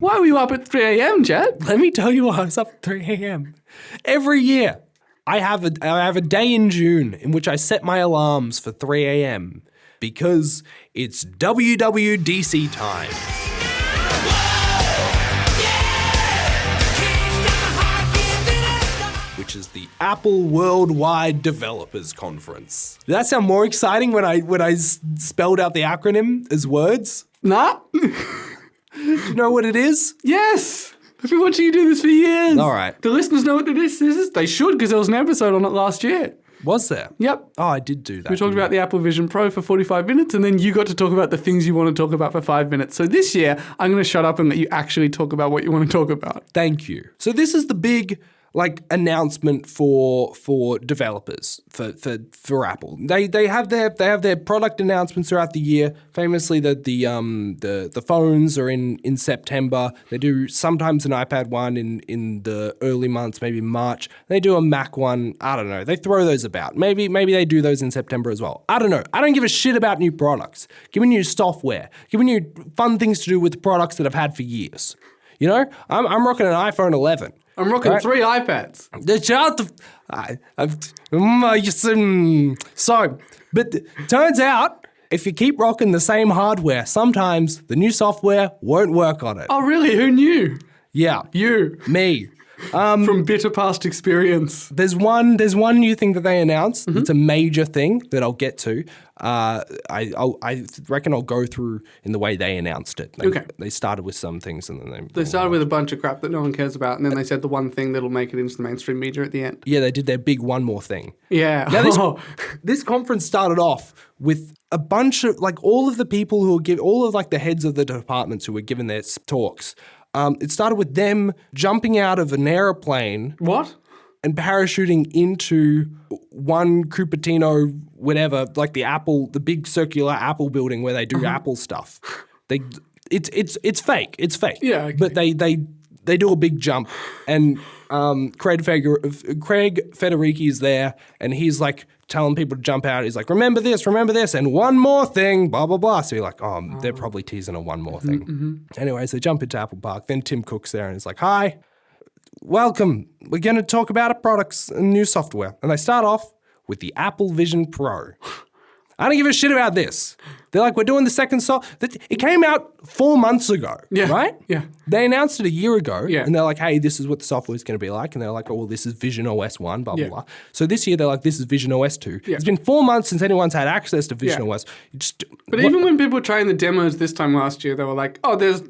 Why were you up at 3 a.m., Jett? Let me tell you why I was up at 3 a.m. Every year, I have a day in June in which I set my alarms for 3 a.m. because it's WWDC time. Which is the Apple Worldwide Developers Conference. Did that sound more exciting when I spelled out the acronym as words? Nah. Do you know what it is? Yes. I've been watching you do this for years. All right. The listeners know what this is. They should, because there was an episode on it last year. Was there? Yep. Oh, I did do that. We talked about the Apple Vision Pro for 45 minutes, and then you got to talk about the things you want to talk about for 5 minutes. So this year, I'm going to shut up and let you actually talk about what you want to talk about. Thank you. So this is the big announcement for developers for Apple. They have their product announcements throughout the year. Famously, the phones are in September. They do sometimes an iPad one in the early months, maybe March. They do a Mac one. I don't know. They throw those about. Maybe they do those in September as well. I don't know. I don't give a shit about new products. Giving you software, giving you fun things to do with products that I've had for years. You know, I'm rocking an iPhone 11. I'm rocking 3 iPads. But turns out, if you keep rocking the same hardware, sometimes the new software won't work on it. Oh, really? Who knew? Yeah. You. Me. From bitter past experience. There's one new thing that they announced. It's a major thing that I'll get to. I reckon I'll go through in the way they announced it. They started with some things and then they started with a bunch of crap that no one cares about, and then they said the one thing that'll make it into the mainstream media at the end. Yeah, they did their big one more thing. Yeah. Now this conference started off with a bunch of all of the people who were all of the heads of the departments who were giving their talks. It started with them jumping out of an aeroplane. What? And parachuting into one Cupertino, whatever, the big circular Apple building where they do Apple stuff. It's fake. It's fake. Yeah. Okay. But they do a big jump, and Craig Federighi is there, and he's telling people to jump out. He's like, remember this, and one more thing, blah, blah, blah. So you're like, they're probably teasing a one more thing. Mm-hmm. Anyways, they jump into Apple Park. Then Tim Cook's there, and he's like, hi, welcome. We're going to talk about our products and new software. And they start off with the Apple Vision Pro. I don't give a shit about this. They're like, we're doing the second it came out 4 months ago, right? Yeah. They announced it a year ago, yeah. And they're like, hey, this is what the software is going to be like. And they're like, oh, well, this is Vision OS 1, blah, blah, yeah. blah. So this year, they're like, this is Vision OS 2. Yeah. It's been 4 months since anyone's had access to Vision OS. But even when people were trying the demos this time last year, they were like, oh, there's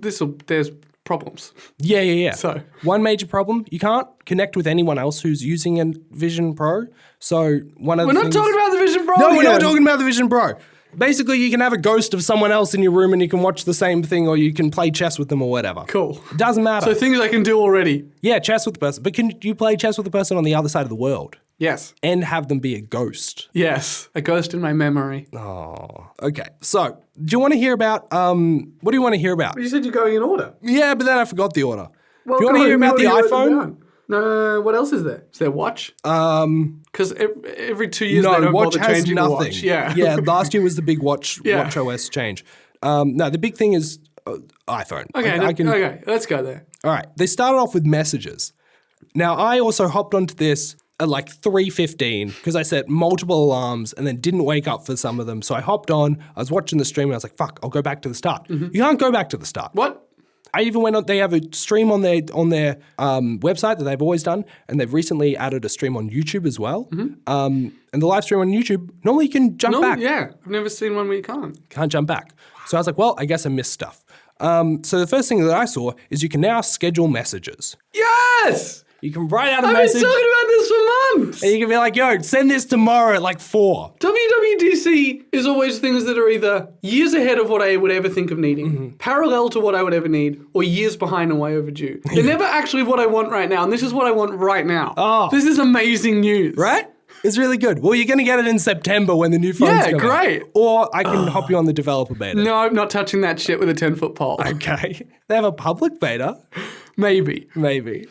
problems. Yeah. So one major problem, you can't connect with anyone else who's using a Vision Pro. So we're not talking about the Vision Pro. No, we're not talking about the Vision Pro. Basically, you can have a ghost of someone else in your room and you can watch the same thing, or you can play chess with them or whatever. Cool. It doesn't matter. So things I can do already. Yeah, chess with the person. But can you play chess with the person on the other side of the world? Yes. And have them be a ghost? Yes. A ghost in my memory. Oh, okay. So, do you want to hear about, what do you want to hear about? You said you're going in order. Yeah, but then I forgot the order. Well, do you want to hear about the iPhone? No, what else is there? Is there watch? Because every 2 years they don't watch bother has changing nothing. the watch. Yeah. Yeah, last year was the big watch OS change. No, the big thing is iPhone. Okay, let's go there. All right, they started off with messages. Now, I also hopped onto this at 3:15 because I set multiple alarms and then didn't wake up for some of them. So I hopped on, I was watching the stream and I was like, fuck, I'll go back to the start. Mm-hmm. You can't go back to the start. What? I even went on, they have a stream on their website that they've always done, and they've recently added a stream on YouTube as well. Mm-hmm. And the live stream on YouTube, normally you can jump back. Yeah, I've never seen one where you can't. Can't jump back. So I was like, well, I guess I missed stuff. So the first thing that I saw is you can now schedule messages. Yes! You can write out a I've message. been talking about this for months. And you can be like, yo, send this tomorrow at 4. WWDC is always things that are either years ahead of what I would ever think of needing, parallel to what I would ever need, or years behind and way overdue. They're never actually what I want right now, and this is what I want right now. Oh. This is amazing news. Right? It's really good. Well, you're going to get it in September when the new phones come out. Yeah, great. Or I can hop you on the developer beta. No, I'm not touching that shit with a 10-foot pole. Okay. They have a public beta. Maybe. Maybe.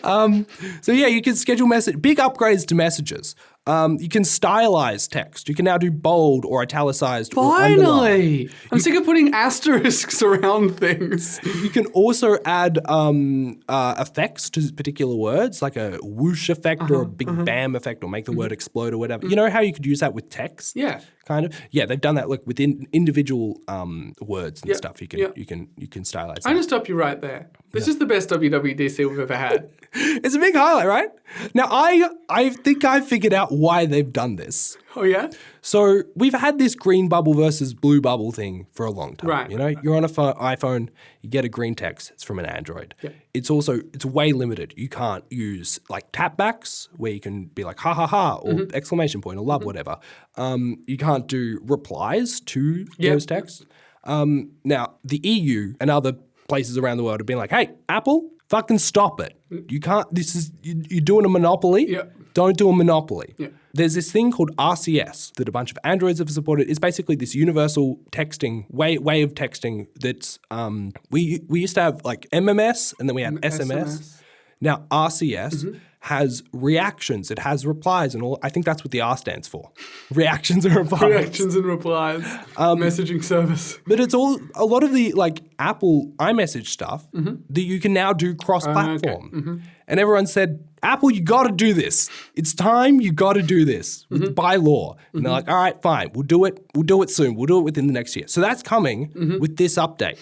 So yeah, you can schedule big upgrades to messages. You can stylize text. You can now do bold or italicized. Or underline. Finally! I'm sick of putting asterisks around things. You can also add effects to particular words, like a whoosh effect or a big bam effect, or make the word explode or whatever. You know how you could use that with text? Yeah. Kind of. Yeah, they've done that like within individual words and stuff. You can stylize that. I'm going to stop you right there. This is the best WWDC we've ever had. It's a big highlight, right? Now, I think I figured out why they've done this. Oh, yeah? So we've had this green bubble versus blue bubble thing for a long time. Right. You know, you're on an iPhone, you get a green text, it's from an Android. Yeah. It's way limited. You can't use like tapbacks where you can be like ha ha ha or exclamation point or love, whatever. You can't do replies to those texts. Now, the EU and other places around the world have been like, hey, Apple, fucking stop it. You can't, you're doing a monopoly. Yeah. Don't do a monopoly. Yeah. There's this thing called RCS that a bunch of Androids have supported. It's basically this universal texting, way of texting that's, we used to have like MMS and then we had SMS. Now RCS has reactions, it has replies and all. I think that's what the R stands for. Reactions and replies. Reactions and replies. Messaging service. But it's a lot of the like Apple iMessage stuff that you can now do cross-platform. Okay. And everyone said, Apple, you got to do this. It's time. You got to do this by law. And they're like, all right, fine. We'll do it. We'll do it soon. We'll do it within the next year. So that's coming with this update.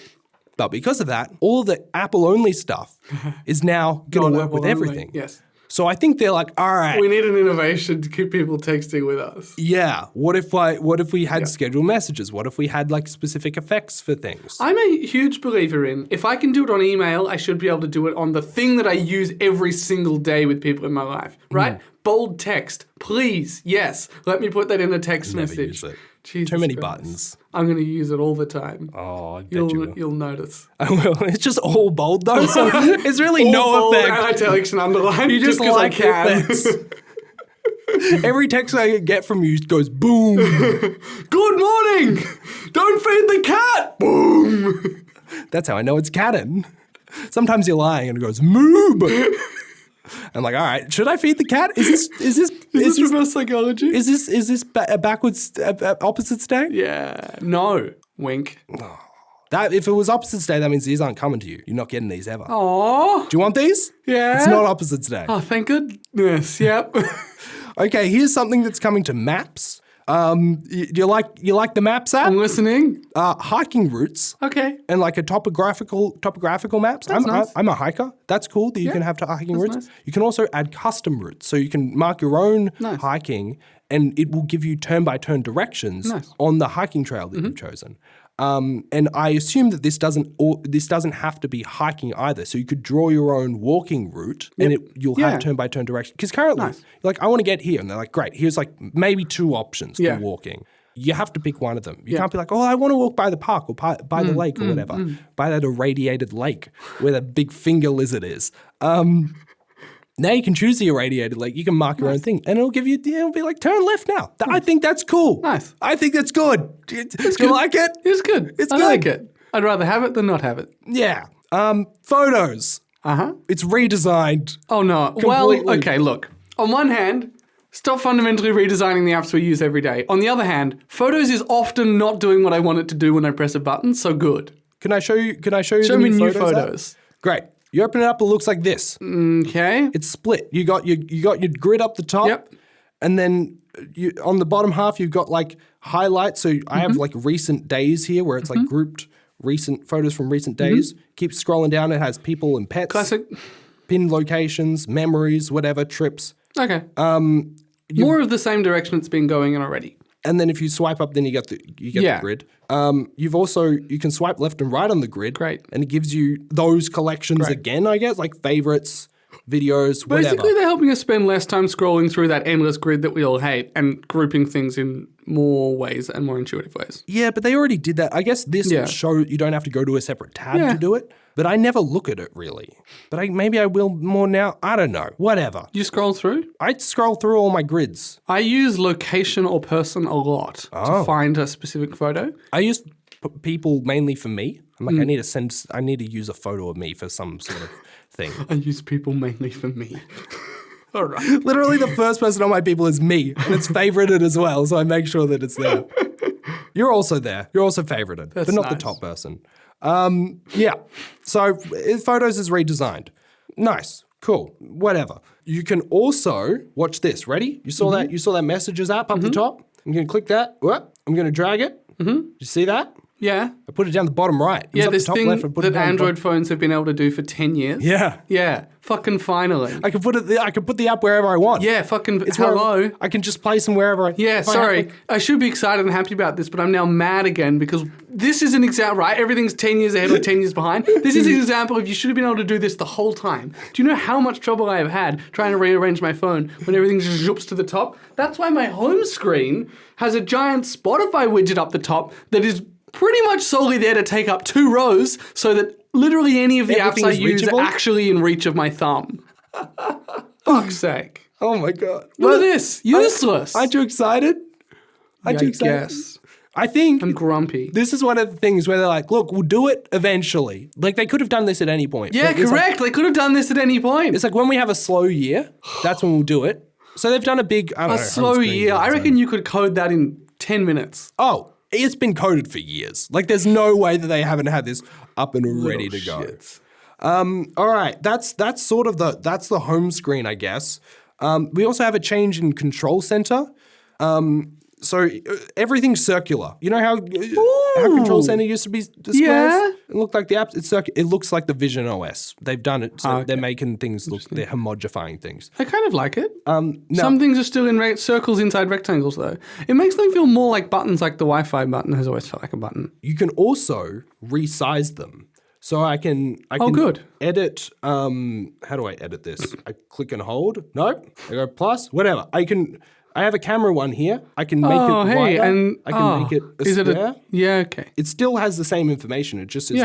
But because of that, all of the Apple-only stuff is now going to work with everything. Yes. So I think they're like, all right. We need an innovation to keep people texting with us. Yeah. What if we had scheduled messages? What if we had like specific effects for things? I'm a huge believer in, if I can do it on email, I should be able to do it on the thing that I use every single day with people in my life, right? Bold text, please, yes. Let me put that in a text message. Use it. Jesus Too many Christ. buttons. I'm going to use it all the time. Oh, I bet you will. You'll notice. I will. It's just all bold though, so it's really All no bold, effect. Italics and underline. You just 'cause like I can. effects. Every text I get from you goes boom. Good morning. Don't feed the cat. Boom. That's how I know it's canon. Sometimes you're lying and it goes moob. I'm like, all right, should I feed the cat? Is this reverse psychology? Is this a backwards opposites day? Yeah. No. Wink. That if it was opposites day, that means these aren't coming to you. You're not getting these ever. Aww. Do you want these? Yeah. It's not opposites day. Oh, thank goodness. Yep. Okay, here's something that's coming to maps. You like the maps app? I'm listening. Hiking routes. Okay. And like a topographical maps. Nice. I'm a hiker. That's cool that you can have hiking routes. Nice. You can also add custom routes. So you can mark your own hiking and it will give you turn-by-turn directions on the hiking trail that you've chosen. And I assume that this doesn't have to be hiking either. So you could draw your own walking route and you'll have turn-by-turn direction. Because currently, you're like, I want to get here. And they're like, great, here's like maybe 2 options for walking. You have to pick one of them. You can't be like, oh, I want to walk by the park or by the lake or whatever. By that irradiated lake where the big finger lizard is. Now you can choose the irradiated lake. You can mark your own thing, and it'll give you. It'll be like turn left now. I think that's cool. Nice. I think that's good. You like it? It's good. It's I good. like it. I'd rather have it than not have it. Yeah. Photos. It's redesigned. Oh no. Completely. Well, okay. Look. On one hand, stop fundamentally redesigning the apps we use every day. On the other hand, Photos is often not doing what I want it to do when I press a button. So good. Can I show you? Show me new photos. Great. You open it up, it looks like this. Okay. It's split. You got your grid up the top. Yep. And then on the bottom half, you've got like highlights. So I have like recent days here where it's like grouped recent photos from recent days. Keep scrolling down. It has people and pets. Classic. Pinned locations, memories, whatever, trips. Okay. More of the same direction it's been going in already. And then if you swipe up, then you get the grid. You can swipe left and right on the grid. Great. And it gives you those collections again, I guess, like favorites, videos, whatever. Basically, they're helping us spend less time scrolling through that endless grid that we all hate and grouping things in more ways and more intuitive ways. Yeah, but they already did that. I guess this show you don't have to go to a separate tab to do it. But I never look at it really. But maybe I will more now. I don't know. Whatever. You scroll through? I scroll through all my grids. I use location or person a lot to find a specific photo. I use people mainly for me. I'm like, I need to use a photo of me for some sort of thing. I use people mainly for me. All right. Literally the first person on my people is me, and it's favorited as well, so I make sure that it's there. You're also there. You're also favorited, but not the top person. Yeah. So Photos is redesigned. Nice. Cool. Whatever. You can also watch this. Ready? You saw that? You saw that Messages app up the top? I'm going to click that. I'm going to drag it. You see that? Yeah. I put it down the bottom right. Yeah, this thing that Android phones have been able to do for 10 years. Yeah. Yeah. Fucking finally. I can put the app wherever I want. Yeah, fucking hello. I can just place them wherever I Yeah, sorry. I should be excited and happy about this, but I'm now mad again because this is an example, right? Everything's 10 years ahead or 10 years behind. This is an example of you should have been able to do this the whole time. Do you know how much trouble I have had trying to rearrange my phone when everything just zoops to the top? That's why my home screen has a giant Spotify widget up the top that is pretty much solely there to take up 2 rows so that literally any of the apps I use are actually in reach of my thumb. Fuck's sake. Oh my God. Look at this. Useless. Aren't you excited? Yes. I think I'm grumpy. this is one of the things where they're like, look, we'll do it eventually. Like they could have done this at any point. Yeah, correct. They could have done this at any point. It's like when we have a slow year, that's when we'll do it. So they've done a big, I don't know. A slow year. I reckon you could code that in 10 minutes. Oh, it's been coded for years. Like there's no way that they haven't had this up and ready to go. Shit. All right, that's sort of the home screen, I guess. We also have a change in control center. So everything's circular. You know how Control Center used to be displays? Yeah. It looked like the apps. It looks like the Vision OS. They've done it. So they're making things look. They're homogifying things. I kind of like it. Some things are still in circles inside rectangles, though. It makes them feel more like buttons, like the Wi-Fi button has always felt like a button. You can also resize them. So I can good. edit. How do I edit this? I click and hold. Nope. I go plus. Whatever. I have a camera one here. I can make it wider. And I can make it a square. Yeah, okay. It still has the same information. It just is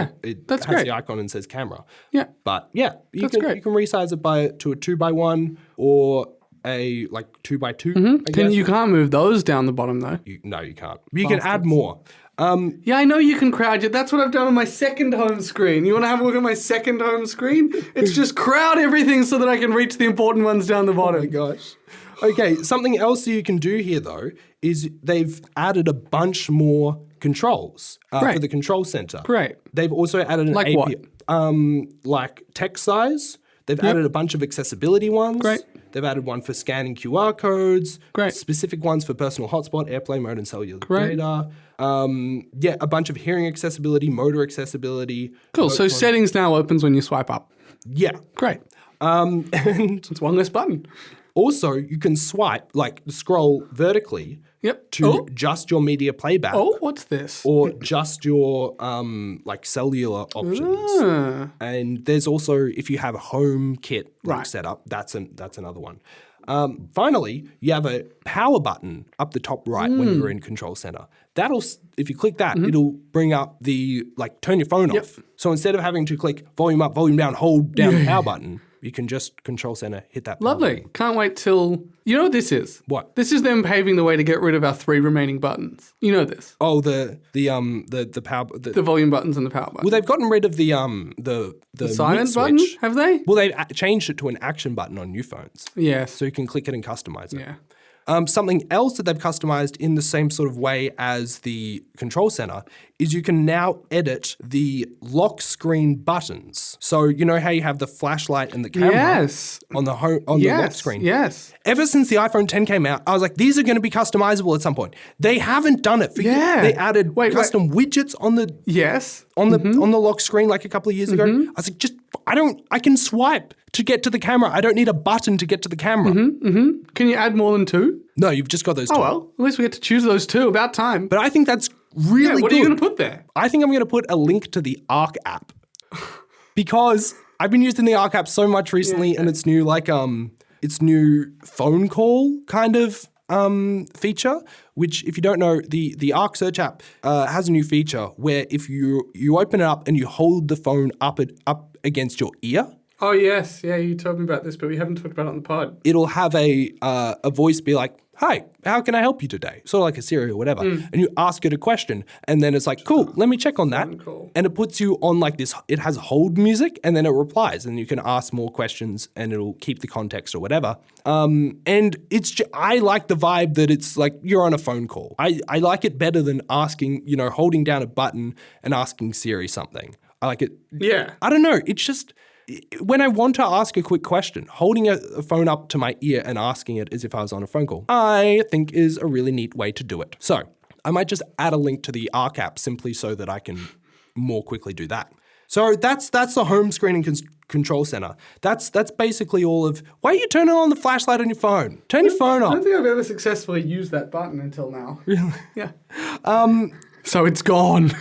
that's has great. the icon and says camera. Yeah. But yeah, you That's great. can resize it to a 2x1 or a 2x2. I guess. You can't move those down the bottom, though. No, you can't. You can add more. Yeah, I know you can crowd it. That's what I've done on my second home screen. You want to have a look at my second home screen? It's just crowd everything so that I can reach the important ones down the bottom. Oh my gosh. Okay, something else that you can do here, though, is they've added a bunch more controls for the control center. Great. They've also added an API. What? Like text size. They've added a bunch of accessibility ones. Great. They've added one for scanning QR codes. Great. Specific ones for personal hotspot, airplane mode, and cellular data. A bunch of hearing accessibility, motor accessibility. Cool. So settings now opens when you swipe up. Yeah. Great. And It's one less button. also, you can swipe, scroll vertically to just your media playback. Oh, what's this? Or just your cellular options. And there's also, if you have a home kit set up, that's another one. Finally, you have a power button up the top right when you're in Control Center. If you click that, it'll bring up the, turn your phone off. So instead of having to click volume up, volume down, hold down the power button, you can just Control Center, hit that power Lovely. button. Can't wait till... You know what this is? What? This is them paving the way to get rid of our 3 remaining buttons. You know this. Oh, the power... The volume buttons and the power button. Well, they've gotten rid of the silent mute button, switch. have they? Well, they've changed it to an action button on new phones. Yes. So you can click it and customize it. Yeah. Something else that they've customized in the same sort of way as the Control Center is you can now edit the lock screen buttons. So you know how you have the flashlight and the camera on the lock screen? Yes. Ever since the iPhone 10 came out, I was like, these are going to be customizable at some point. They haven't done it for years. They added custom widgets on the on the lock screen a couple of years ago. I was like, I can swipe to get to the camera. I don't need a button to get to the camera. Can you add more than 2? No, you've just got those 2. Oh, well, at least we get to choose those 2. About time. But I think that's really good. What are you going to put there? I think I'm going to put a link to the Arc app because I've been using the Arc app so much recently and its new its new phone call kind of feature, which if you don't know, the Arc search app has a new feature where if you open it up and you hold the phone up against your ear, Oh, yes. Yeah, you told me about this, but we haven't talked about it on the pod. It'll have a voice be like, "Hi, how can I help you today?" Sort of like a Siri or whatever. And you ask it a question, and then it's like, "Cool, let me check on that." Call. And it puts you on like this. It has hold music, and then it replies, and you can ask more questions, and it'll keep the context or whatever. And I like the vibe that it's like you're on a phone call. I like it better than asking, holding down a button and asking Siri something. I like it. Yeah. I don't know. It's just when I want to ask a quick question, holding a phone up to my ear and asking it as if I was on a phone call, I think is a really neat way to do it. So I might just add a link to the ARC app simply so that I can more quickly do that. So that's the home screen and control center. That's basically all of, why are you turning on the flashlight on your phone? Turn your phone I off. don't think I've ever successfully used that button until now. Really? Yeah. So it's gone.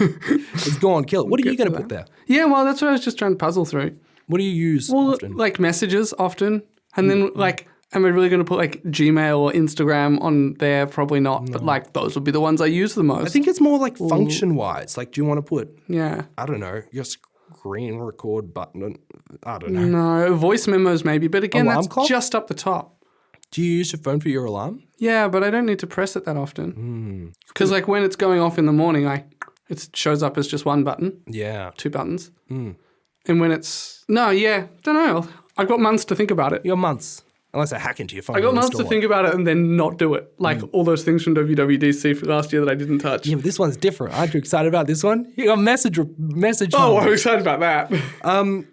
It's gone. Kill it. What are you going to put there? Yeah, well, that's what I was just trying to puzzle through. What do you use often? Like messages often. And then am I really going to put like Gmail or Instagram on there? Probably not. No. But like those would be the ones I use the most. I think it's more like function-wise. Like, do you want to put, I don't know, your screen record button? I don't know. No, voice memos maybe. But again, alarm that's clock? just up the top. Do you use your phone for your alarm? Yeah, but I don't need to press it that often. Because like when it's going off in the morning, it shows up as just one button. Yeah. 2 buttons. And when it's... No, don't know. I've got months to think about it. You got months. Unless I hack into your phone. I got months to think about it and then not do it. Like all those things from WWDC for last year that I didn't touch. Yeah, but this one's different. Aren't you excited about this one? You got message. Oh, I'm excited about that.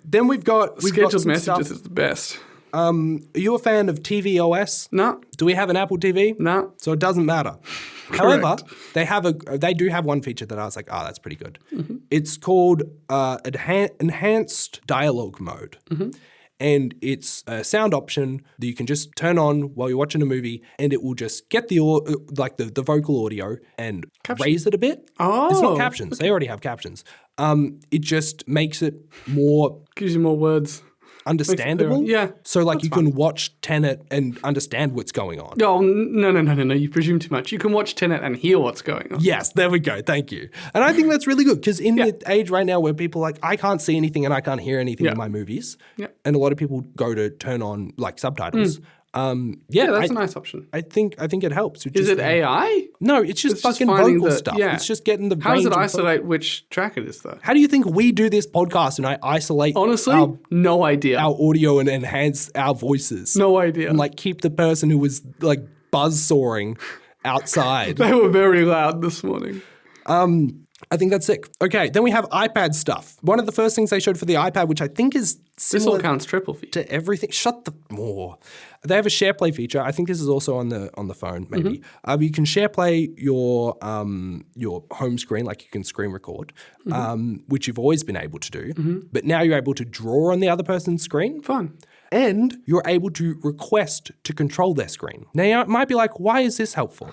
Then we've got scheduled messages stuff. is the best. Are you a fan of tvOS? No. Do we have an Apple TV? No. So it doesn't matter. However, they do have one feature that I was like, that's pretty good. It's called enhanced dialogue mode. And it's a sound option that you can just turn on while you're watching a movie, and it will just get the vocal audio and raise it a bit. Oh. It's not captions. They already have captions. It just makes it more... Gives you more words. Understandable? Yeah. So like you can watch Tenet and understand what's going on. Oh, no. You presume too much. You can watch Tenet and hear what's going on. Yes, there we go. Thank you. And I think that's really good because in the age right now where people are like, I can't see anything and I can't hear anything in my movies. Yeah. And a lot of people go to turn on like subtitles. That's a nice option. I think it helps. Is it AI? No, it's just fucking vocal stuff. Yeah. It's just getting the How does it isolate which track it is though? How do you think we do this podcast and I isolate honestly, no idea. Our audio and enhance our voices? No idea. And like keep the person who was like buzzsawing outside. They were very loud this morning. I think that's sick. Okay, then we have iPad stuff. One of the first things they showed for the iPad, which I think is similar this all counts triple feature to everything. Shut the more. They have a share play feature. I think this is also on the phone. Maybe you can share play your home screen, like you can screen record, which you've always been able to do. But now you're able to draw on the other person's screen. Fun. And you're able to request to control their screen. Now, it might be like, why is this helpful?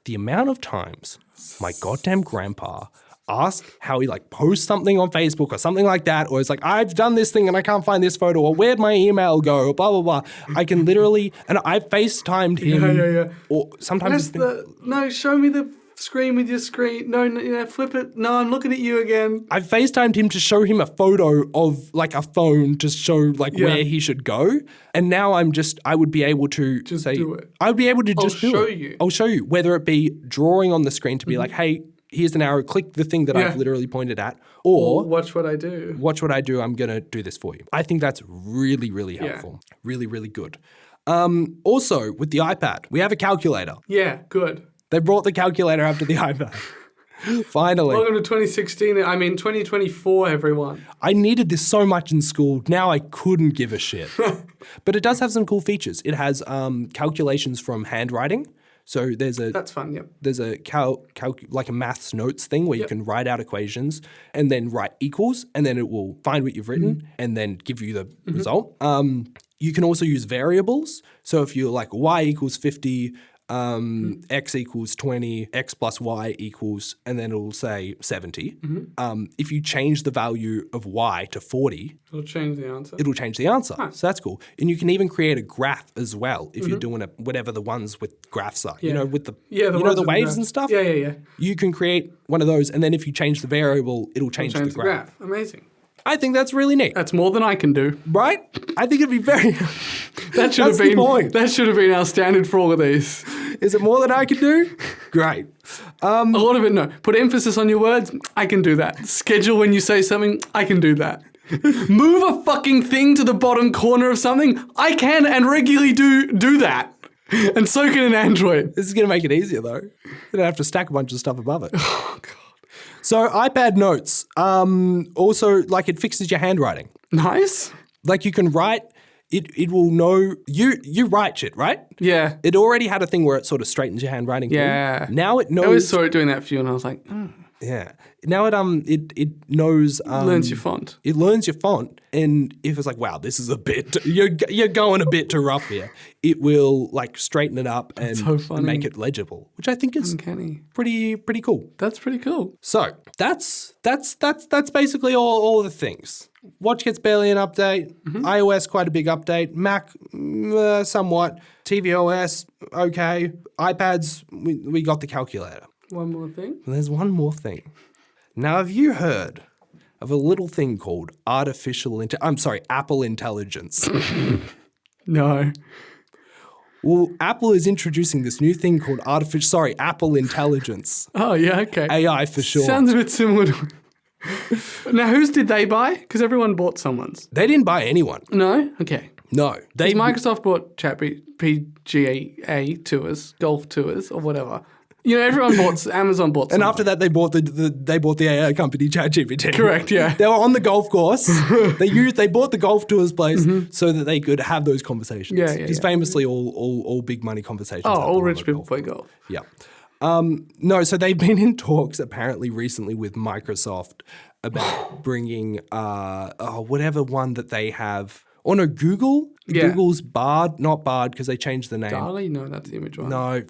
The amount of times my goddamn grandpa asked how he like posts something on Facebook or something like that, or it's like, I've done this thing and I can't find this photo, or where'd my email go, or blah, blah, blah. I can literally, and I FaceTimed him. Yeah. Or sometimes no, show me the screen with your screen. No, flip it. No, I'm looking at you again. I FaceTimed him to show him a photo of like a phone to show like where he should go. And now I would be able to just say, do it. I would be able to just do it. You. I'll show you, whether it be drawing on the screen to be like, hey, here's an arrow, click the thing that I've literally pointed at. Or watch what I do. Watch what I do, I'm going to do this for you. I think that's really, really helpful. Really, really good. Also, with the iPad, we have a calculator. Yeah, good. They brought the calculator after the iPad. Finally. Welcome to 2024, everyone. I needed this so much in school. Now I couldn't give a shit. But it does have some cool features. It has calculations from handwriting. So that's fun. Yep. There's a like a maths notes thing where you can write out equations and then write equals, and then it will find what you've written and then give you the result. You can also use variables. So if you're like y equals 50, x equals 20, x plus y equals, and then it'll say 70. If you change the value of y to 40, it'll change the answer. Nice. So that's cool. And you can even create a graph as well if you're doing whatever the ones with graphs are. You know, with the the waves and stuff. Yeah. You can create one of those, and then if you change the variable, it'll change the graph. Amazing. I think that's really neat. That's more than I can do. Right? I think it'd be very... That should have been our standard for all of these. Is it more than I can do? Great. A lot of it, no. Put emphasis on your words. I can do that. Schedule when you say something. I can do that. Move a fucking thing to the bottom corner of something. I can and regularly do that. And so can an Android. This is going to make it easier, though. You don't have to stack a bunch of stuff above it. Oh, God. So iPad Notes, also, like, it fixes your handwriting. Nice. Like, you can write, it will know, you write shit, right? Yeah. It already had a thing where it sort of straightens your handwriting. Yeah. For you. Now it knows. I always saw it doing that for you, and I was like, Yeah. Now it knows. Learns your font. It learns your font, and if it's like, wow, this is a bit, you're going a bit too rough here, it will like straighten it up and make it legible, which I think is uncanny. Pretty cool. That's pretty cool. So that's basically all the things. Watch gets barely an update. iOS quite a big update. Mac somewhat. tvOS okay. iPads we got the calculator. One more thing. And there's one more thing. Now, have you heard of a little thing called Apple Intelligence? No. Well, Apple is introducing this new thing called Apple Intelligence. Oh, yeah, okay. AI for short. Sounds a bit similar to... Now, whose did they buy? Because everyone bought someone's. They didn't buy anyone. No? Okay. No. Microsoft bought PGA tours, golf tours, or whatever. You know, Amazon bought and after that, they bought the AI company ChatGPT. Correct, yeah. They were on the golf course. They bought the golf tours place so that they could have those conversations. Yeah. Because famously, all big money conversations. Oh, all rich people play golf. Yeah. No, so they've been in talks apparently recently with Microsoft about bringing whatever one that they have. Or no, Google? Yeah. Google's Bard, not Bard because they changed the name. DALL-E? No, that's the image one. No,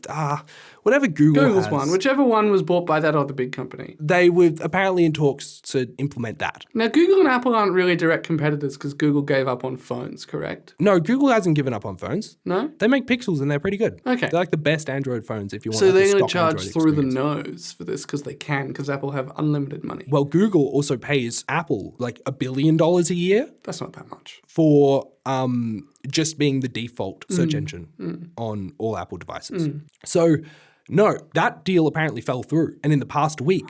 whatever Google's has. One. Whichever one was bought by that other big company. They were apparently in talks to implement that. Now, Google and Apple aren't really direct competitors because Google gave up on phones, correct? No, Google hasn't given up on phones. No? They make Pixels and they're pretty good. Okay. They're like the best Android phones if you want So they're going to charge through the nose for this because they can, because Apple have unlimited money. Well, Google also pays Apple like $1 billion a year. That's not that much. For just being the default search engine on all Apple devices. So, no, that deal apparently fell through. And in the past week,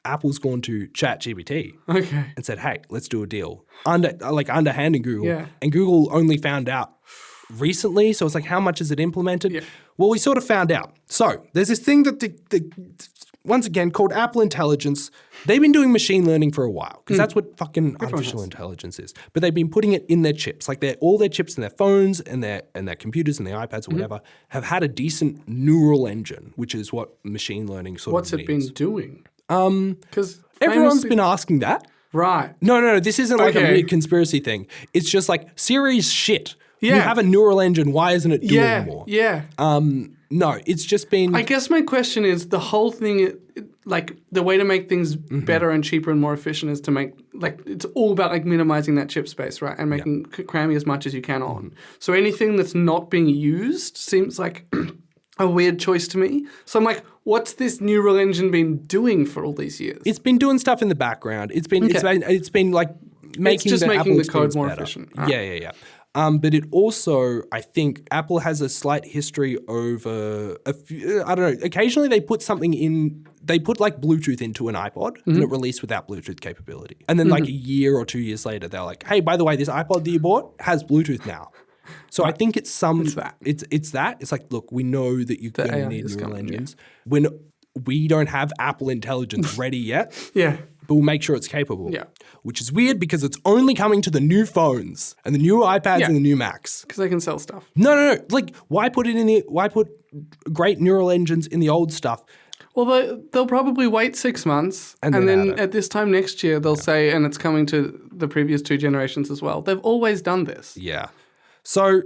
Apple's gone to ChatGPT and said, hey, let's do a deal. Underhanding Google. Yeah. And Google only found out recently. So it's like, how much is it implemented? Yeah. Well, we sort of found out. So there's this thing that once again, called Apple Intelligence. They've been doing machine learning for a while because that's what fucking artificial intelligence is. But they've been putting it in their chips. Like all their chips in their phones and their computers and their iPads or whatever have had a decent neural engine, which is what machine learning sort of means. What's it been doing? Because everyone's been asking that. Right. No. This isn't like a weird conspiracy thing. It's just like Siri's shit. Yeah. You have a neural engine. Why isn't it doing more? Yeah. No, it's just been... I guess my question is the whole thing, like the way to make things better and cheaper and more efficient is to make, like, it's all about like minimizing that chip space, right? And making cramming as much as you can on. So anything that's not being used seems like a weird choice to me. So I'm like, what's this neural engine been doing for all these years? It's been doing stuff in the background. It's been like making the code more efficient. Yeah. But it also, I think, Apple has a slight history over a few, I don't know, occasionally they put something in, they put like Bluetooth into an iPod and it released without Bluetooth capability. And then like a year or 2 years later, they're like, hey, by the way, this iPod that you bought has Bluetooth now. So I think it's that. It's that. It's like, look, we know that you're going to need neural engines. When we don't have Apple Intelligence ready yet. Yeah. But we'll make sure it's capable. Yeah. Which is weird because it's only coming to the new phones and the new iPads and the new Macs. Because they can sell stuff. No. Like, why put great neural engines in the old stuff? Well, they'll probably wait 6 months. And then at this time next year, they'll say, and it's coming to the previous 2 generations as well. They've always done this. Yeah. So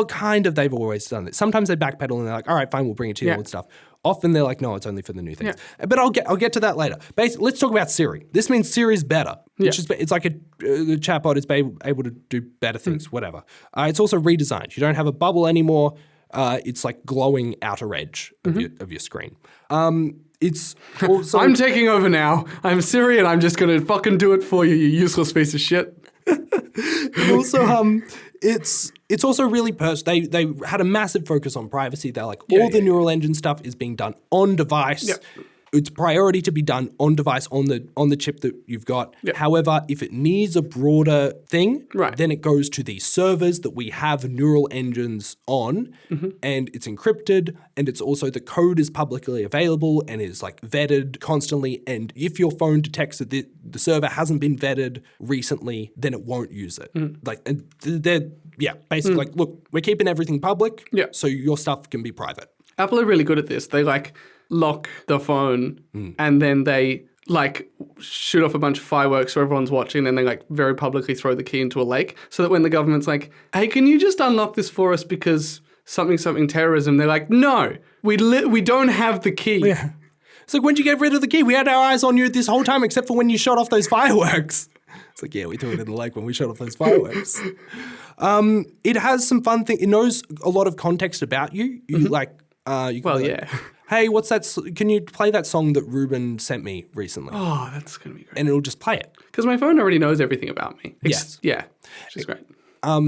kind of they've always done this. Sometimes they backpedal and they're like, all right, fine, we'll bring it to the old stuff. Often they're like, no, it's only for the new things. Yeah. But I'll get to that later. Basically, let's talk about Siri. This means Siri's better. It's like a chatbot is able to do better things, whatever. It's also redesigned. You don't have a bubble anymore. It's like glowing outer edge of your screen. It's also... I'm taking over now. I'm Siri and I'm just going to fucking do it for you, you useless piece of shit. also, it's also really they had a massive focus on privacy. They're like, all the neural engine stuff is being done on device. Yep. It's priority to be done on device on the chip that you've got. Yep. However, if it needs a broader thing, Right. then it goes to these servers that we have neural engines on, and it's encrypted, and it's also the code is publicly available and is like vetted constantly. And if your phone detects that the server hasn't been vetted recently, then it won't use it. Like, and they're basically like, look, we're keeping everything public, so your stuff can be private. Apple are really good at this. They like lock the phone and then they like shoot off a bunch of fireworks so everyone's watching and they like very publicly throw the key into a lake so that when the government's like, hey, can you just unlock this for us because something terrorism, they're like, no, we don't have the key. Yeah. It's like, when'd you get rid of the key? We had our eyes on you this whole time except for when you shot off those fireworks. It's like, yeah, we threw it in the lake when we shot off those fireworks. It has some fun thing. It knows a lot of context about you. You you can like, hey, what's that? Can you play that song that Reuben sent me recently? Oh, that's going to be great. And it'll just play it. Because my phone already knows everything about me. Yes. Yeah, which is great.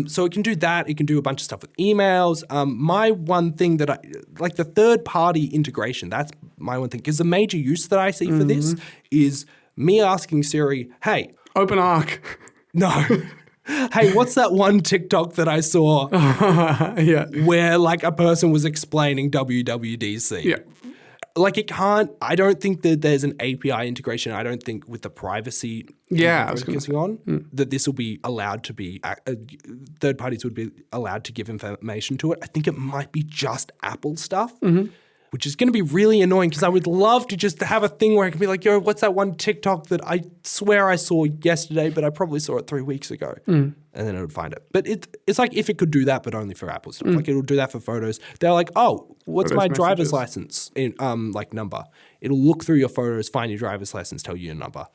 So it can do that. It can do a bunch of stuff with emails. My one thing that I like, the third-party integration, that's my one thing. Because the major use that I see for this is me asking Siri, hey. Open Arc. No. Hey, what's that one TikTok that I saw where like a person was explaining WWDC? Yeah. Like it can't, I don't think that there's an API integration. I don't think with the privacy I was focusing on that this will be allowed to be, third parties would be allowed to give information to it. I think it might be just Apple stuff. Which is going to be really annoying because I would love to just have a thing where I can be like, yo, what's that one TikTok that I swear I saw yesterday, but I probably saw it 3 weeks ago. And then it would find it. But it's like if it could do that, but only for Apple stuff. Like it'll do that for photos. They're like, oh, what's my driver's license in, number? It'll look through your photos, find your driver's license, tell you your number.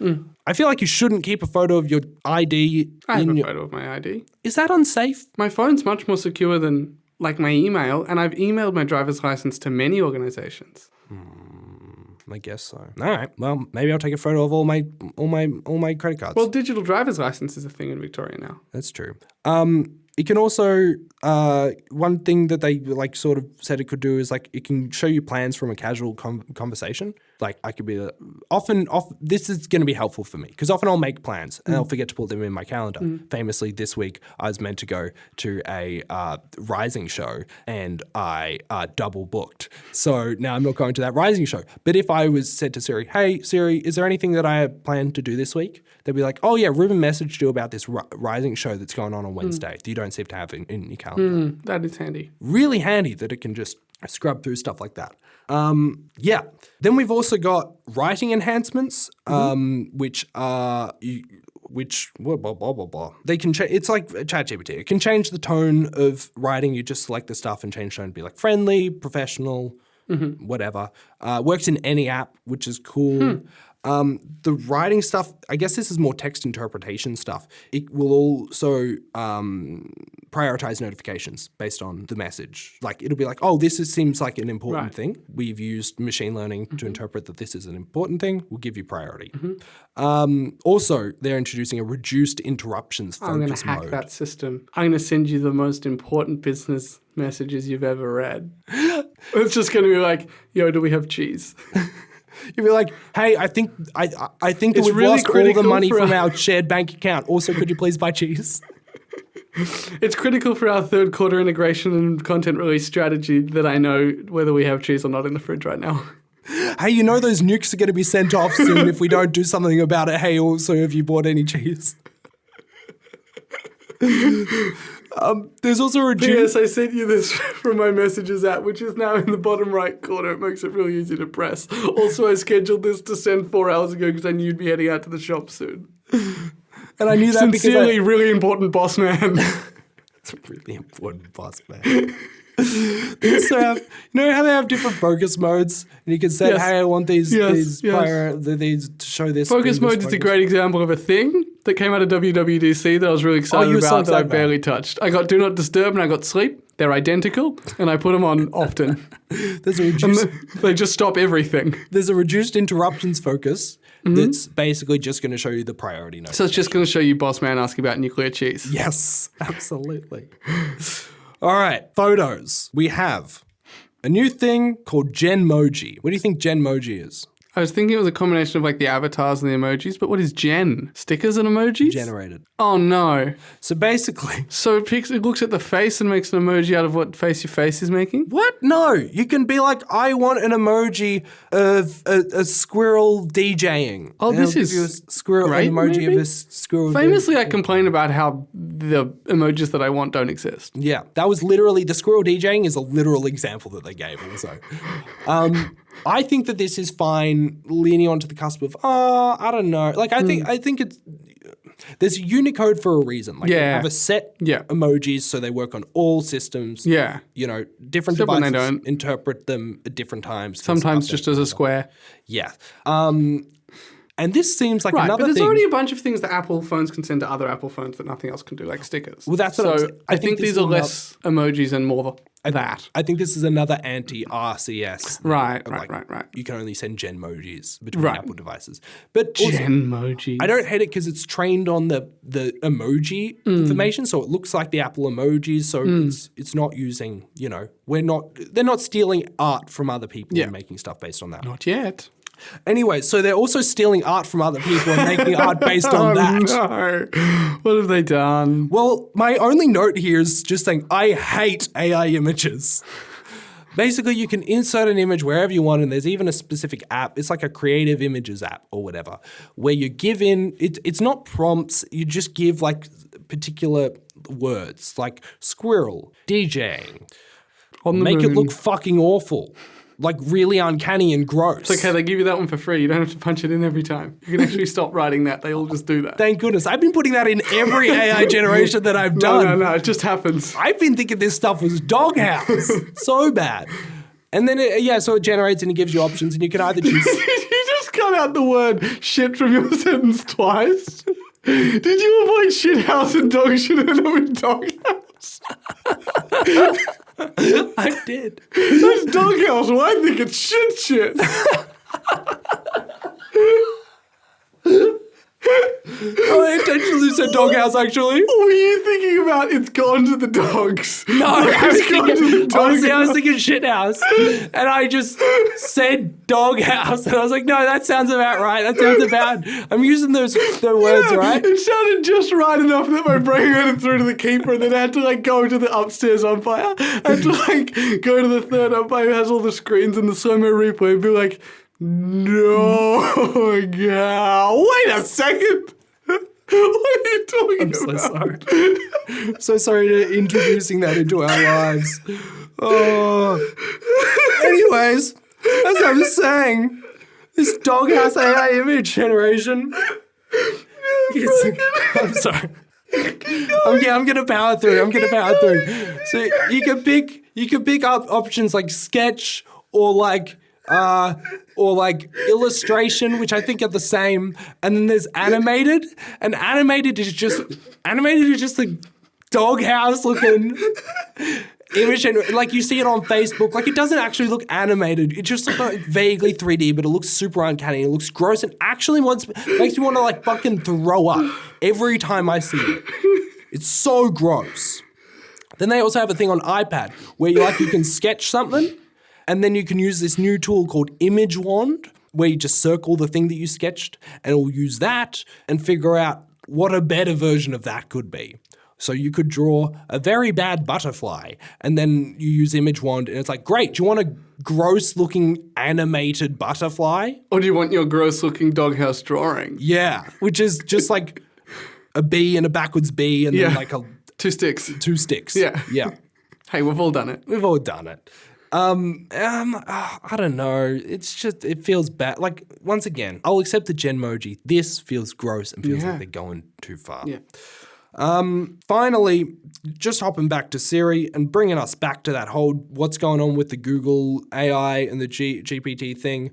I feel like you shouldn't keep a photo of your ID. I have a photo of my ID. Is that unsafe? My phone's much more secure than like my email, and I've emailed my driver's license to many organizations. I guess so. All right. Well, maybe I'll take a photo of all my credit cards. Well, digital driver's license is a thing in Victoria now. That's true. It can also, one thing that they like sort of said it could do is like it can show you plans from a casual conversation. Like I could be this is going to be helpful for me because often I'll make plans and I'll forget to put them in my calendar. Famously this week I was meant to go to a Rising show and I double booked. So now I'm not going to that Rising show. But if I was said to Siri, hey Siri, is there anything that I plan to do this week? They'd be like, oh yeah, Reuben messaged you about this Rising show that's going on Wednesday that you don't seem to have in your calendar. That is handy. Really handy that it can just scrub through stuff like that. Then we've also got writing enhancements, which blah, blah, blah, blah, blah. They can change. It's like ChatGPT. It can change the tone of writing. You just select the stuff and change tone to be like friendly, professional, whatever. Works in any app, which is cool. The writing stuff, I guess this is more text interpretation stuff. It will also prioritize notifications based on the message. Like it'll be like, oh, seems like an important thing. We've used machine learning to interpret that this is an important thing. We'll give you priority. Also, they're introducing a reduced interruptions focus mode. I'm going to hack that system. I'm going to send you the most important business messages you've ever read. It's just going to be like, yo, do we have cheese? You'd be like, hey, I think that we've really lost all the money from our shared bank account. Also, could you please buy cheese? It's critical for our third quarter integration and content release strategy that I know whether we have cheese or not in the fridge right now. Hey, you know those nukes are going to be sent off soon if we don't do something about it. Hey, also, have you bought any cheese? There's also a P.S. I sent you this from my messages app, which is now in the bottom right corner. It makes it really easy to press. Also, I scheduled this to send 4 hours ago because I knew you'd be heading out to the shop soon. And I knew that Sincerely, really important boss man. It's a really important boss man. They also have, you know how they have different focus modes, and you can say, "Hey, I want these to show this." Focus mode is a great example of a thing that came out of WWDC that I was really excited you were so about that I excited about barely touched. I got Do Not Disturb and I got Sleep. They're identical, and I put them on often. There's a reduced, They just stop everything. there's a reduced interruptions focus that's basically just going to show you the priority note. So it's just going to show you Boss Man asking about nuclear cheese. Yes, absolutely. All right, photos. We have a new thing called Genmoji. What do you think Genmoji is? I was thinking it was a combination of like the avatars and the emojis, but what is Gen? Stickers and emojis? Generated. Oh no. So basically, So it looks at the face and makes an emoji out of what face your face is making? what? No, you can be like, I want an emoji of a squirrel DJing. Oh, And this it'll is give you a squirrel, great, an emoji maybe? of a squirrel. Famously, I complain about how the emojis that I want don't exist. Yeah, that was literally, the squirrel DJing is a literal example that they gave also. I think that this is fine, leaning onto the cusp of, I don't know. Like, I think it's, there's Unicode for a reason. Like, they Yeah. have a set Yeah. emojis, so they work on all systems. Yeah. You know, different Except when they devices don't. interpret them at different times. Sometimes just as a square. Yeah. And this seems like Right, another but there's thing. already a bunch of things that Apple phones can send to other Apple phones that nothing else can do, like stickers. Well, that's what I'm so saying. I think this these is are less emojis and more that. I think this is another anti-RCS. Right, Like, right. You can only send Genmojis between Right. Apple devices. But also, Genmojis. I don't hate it because it's trained on the emoji information, so it looks like the Apple emojis. So it's not using, you know, they're not stealing art from other people and making stuff based on that. Not yet. Anyway, so they're also stealing art from other people and making art based on that. No. What have they done? Well, my only note here is just saying I hate AI images. Basically, you can insert an image wherever you want, and there's even a specific app. It's like a creative images app or whatever, where you give in, it's not prompts, you just give like particular words, like squirrel, DJing, On the make it moon. look fucking awful, like really uncanny and gross. Okay, they give you that one for free. You don't have to punch it in every time. You can actually stop writing that. They all just do that. Thank goodness. I've been putting that in every AI generation that I've done. No, it just happens. I've been thinking this stuff was doghouse. So bad. And then, so it generates and it gives you options, and you can either choose. You just cut out the word shit from your sentence twice. Did you avoid shit house and dog shit and then with dog house? I did. That's dog house. Well, I think it's shit. I intentionally said doghouse, actually. Were you thinking about it's gone to the dogs? No, I was It's gone to the thinking, honestly, I was dog thinking shithouse. And I just said doghouse. And I was like, no, that sounds about right. That sounds about, I'm using the words, right? It sounded just right enough that my brain ran it through to the keeper, and then I had to like go to the upstairs umpire. I had to like go to the third umpire who has all the screens and the slow-mo replay and be like, no, wait a second. What are you talking I'm so about? sorry. So sorry to introducing that into our lives. Oh. Anyways, as I was saying, this doghouse AI image generation. I'm sorry. I'm gonna power through. So you can pick up options like sketch or like illustration, which I think are the same, and then there's animated, and animated is just the doghouse looking image, and like you see it on Facebook, like it doesn't actually look animated. It just looks like vaguely 3D, but it looks super uncanny. It looks gross, and actually makes me want to like fucking throw up every time I see it. It's so gross. Then they also have a thing on iPad where you can sketch something. And then you can use this new tool called Image Wand, where you just circle the thing that you sketched, and it'll use that and figure out what a better version of that could be. So you could draw a very bad butterfly, and then you use Image Wand, and it's like, great, do you want a gross-looking animated butterfly? Or do you want your gross-looking doghouse drawing? Yeah, which is just like a B and a backwards B, and then like two sticks. two sticks. Yeah. Yeah. Hey, we've all done it. We've all done it. I don't know. It's just, it feels bad. Like, once again, I'll accept the Genmoji. This feels gross and feels like they're going too far. Yeah. Finally, just hopping back to Siri and bringing us back to that whole what's going on with the Google AI and the GPT thing.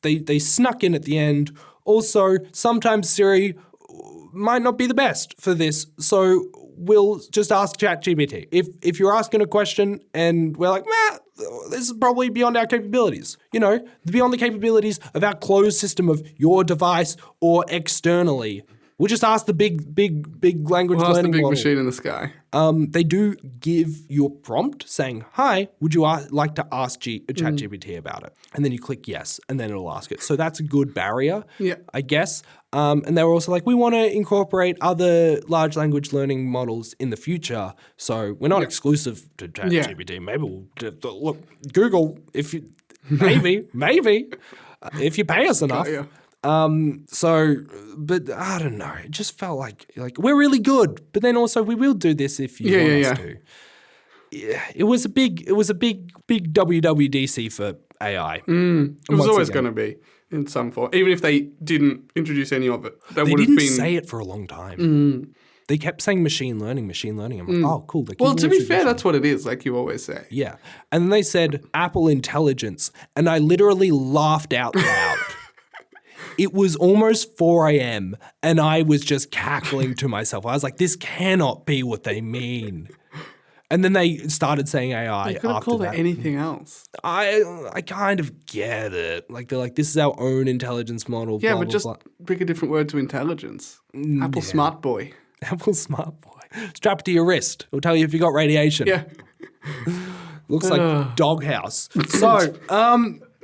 They snuck in at the end. Also, sometimes Siri might not be the best for this. So we'll just ask ChatGPT. If you're asking a question and we're like, this is probably beyond our capabilities, beyond the capabilities of our closed system of your device or externally, we'll just ask the big language We'll ask the learning big model. machine in the sky. They do give you a prompt saying, hi, would you like to ask ChatGPT about it? And then you click yes, and then it'll ask it. So that's a good barrier, I guess. And they were also like, we want to incorporate other large language learning models in the future. So we're not exclusive to ChatGPT. Maybe we'll look, Google, if you, maybe, if you pay us enough. But I don't know. It just felt like we're really good, but then also we will do this if you want us to. Yeah, it was a big WWDC for AI. It was always going to be in some form, even if they didn't introduce any of it. They didn't say it for a long time. They kept saying machine learning. I'm like, oh, cool. Well, to be fair, that's what it is, like you always say. Yeah, and then they said Apple Intelligence, and I literally laughed out loud. It was almost 4 a.m. and I was just cackling to myself. I was like, this cannot be what they mean. And then they started saying AI. They could have called it anything else. I kind of get it. Like they're like, this is our own intelligence model. Yeah, blah, but blah, just blah. pick a different word to intelligence. Apple Smart Boy. Apple Smart Boy. Strap it to your wrist. It'll tell you if you got radiation. Yeah. Looks like Doghouse. So,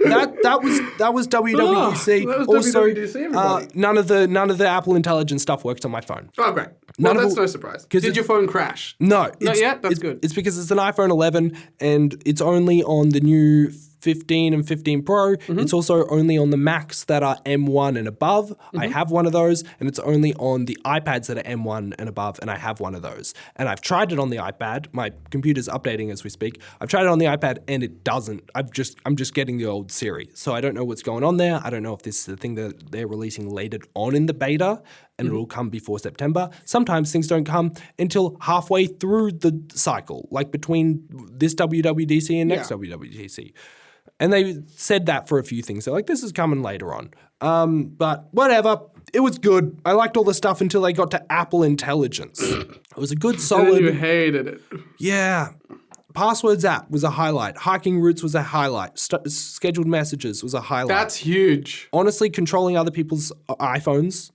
that was WWDC. That was also, WWDC, everybody. none of the Apple Intelligence stuff works on my phone. Oh, great. Well, that's no surprise. Did your phone crash? No. Not yet? That's good. It's because it's an iPhone 11 and it's only on the new 15 and 15 Pro. It's also only on the Macs that are M1 and above. I have one of those, and it's only on the iPads that are M1 and above, and I have one of those. And I've tried it on the iPad. My computer's updating as we speak. I've tried it on the iPad, and it doesn't. I'm just getting the old Siri. So I don't know what's going on there. I don't know if this is the thing that they're releasing later on in the beta, and it'll come before September. Sometimes things don't come until halfway through the cycle, like between this WWDC and next WWDC. And they said that for a few things. They're like, this is coming later on. But whatever. It was good. I liked all the stuff until they got to Apple Intelligence. It was a good, solid... And you hated it. Yeah. Passwords app was a highlight. Hiking routes was a highlight. Scheduled messages was a highlight. That's huge. Honestly, controlling other people's iPhones,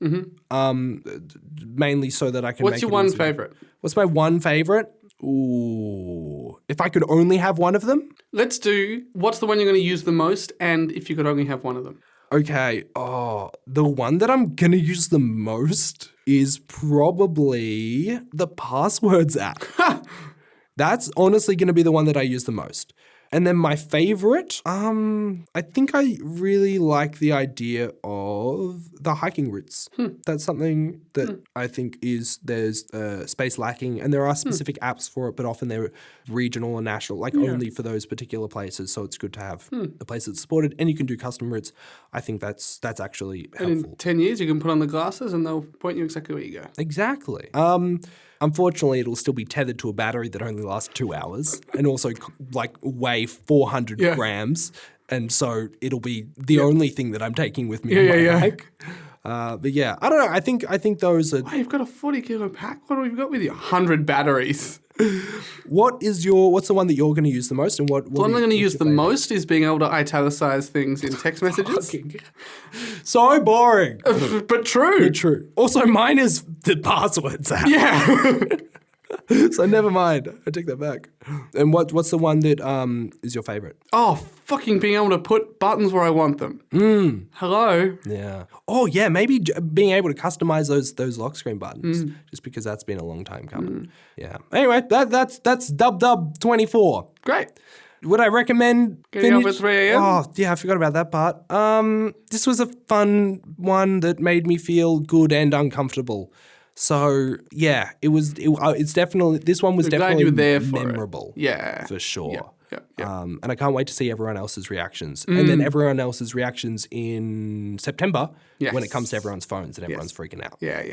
mainly so that I can What's your one favorite? What's my one favorite? Ooh. If I could only have one of them? Let's do what's the one you're going to use the most and if you could only have one of them. Okay. The one that I'm going to use the most is probably the Passwords app. That's honestly going to be the one that I use the most. And then my favorite, I think I really like the idea of the hiking routes. That's something that I think there's space lacking, and there are specific apps for it, but often they're regional or national, only for those particular places. So it's good to have a place that's supported, and you can do custom routes. I think that's actually helpful. And in 10 years, you can put on the glasses and they'll point you exactly where you go. Exactly. Unfortunately, it'll still be tethered to a battery that only lasts 2 hours and also weigh 400 grams. And so it'll be the only thing that I'm taking with me on my hike. But yeah, I don't know. I think those are... Wow, you've got a 40-kilo pack? What have you got with you? 100 batteries. What's the one that you're going to use the most? And what the one I'm going to use the most is being able to italicize things in text messages. So boring. But true. But true. Also, mine is the Passwords app. Yeah. So never mind. I take that back. And what's the one that is your favorite? Oh, fucking being able to put buttons where I want them. Hello. Yeah. Oh, yeah. Maybe being able to customize those lock screen buttons, just because that's been a long time coming. Yeah. Anyway, that's WWDC24. Great. Would I recommend getting up at 3 a.m.? Oh, yeah, I forgot about that part. This was a fun one that made me feel good and uncomfortable. So yeah, it's definitely, this one was definitely glad you were there for memorable. It. Yeah. For sure. Yeah. And I can't wait to see everyone else's reactions. And then everyone else's reactions in September when it comes to everyone's phones and everyone's freaking out. Yeah.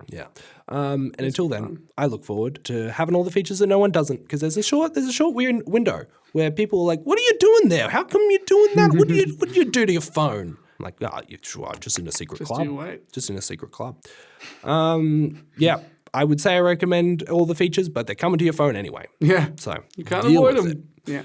Yeah. And until then, I look forward to having all the features that no one doesn't, because there's a short window where people are like, what are you doing there? How come you're doing that? What do you do to your phone? I'm like, you sure? Just in a secret Just club. you wait. Just in a secret club. Yeah, I would say I recommend all the features, but they're coming to your phone anyway. Yeah. So You can't deal avoid with them. it. Yeah.